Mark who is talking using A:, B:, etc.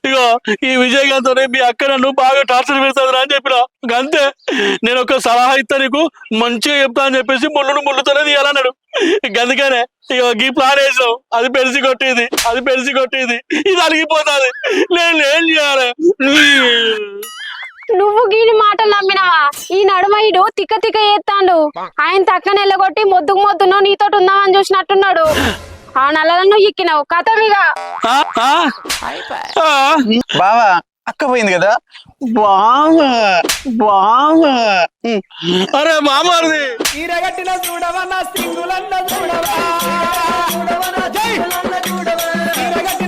A: ఇగో ఈ విజయకాంత్ మీ అక్క నన్ను బాగా టార్చర్ పెడతాదిరా అని చెప్పిన అంతే. నేను ఒక సలహా ఇస్తా నీకు, మంచిగా చెప్తా అని చెప్పేసి ముళ్ళుతోనే తీయాలన్నాడు. అందుకనే ఇగో ఈ ప్లాన్ వేసాం. అది పెరిసి కొట్టేది ఇది అలిగిపోతాది. నేను ఏం చేయాలి?
B: నువ్వు గీని మాటలు నమ్మినవా? ఈ నడుమయుడు తిక్క తిక్క చేస్తాడు. ఆయన తక్కన ఎల్లగొట్టి మొద్దును నీతోటి ఉందామని చూసినట్టున్నాడు. ఆ నల్లను ఎక్కినావు కథమిగా.
C: బావా అక్క పోయింది కదా. బావా బావా
A: అరే మామారిది
D: ఈరగట్టిన చూడవన్న సింగులన్న చూడవా, ఈరగట్టిన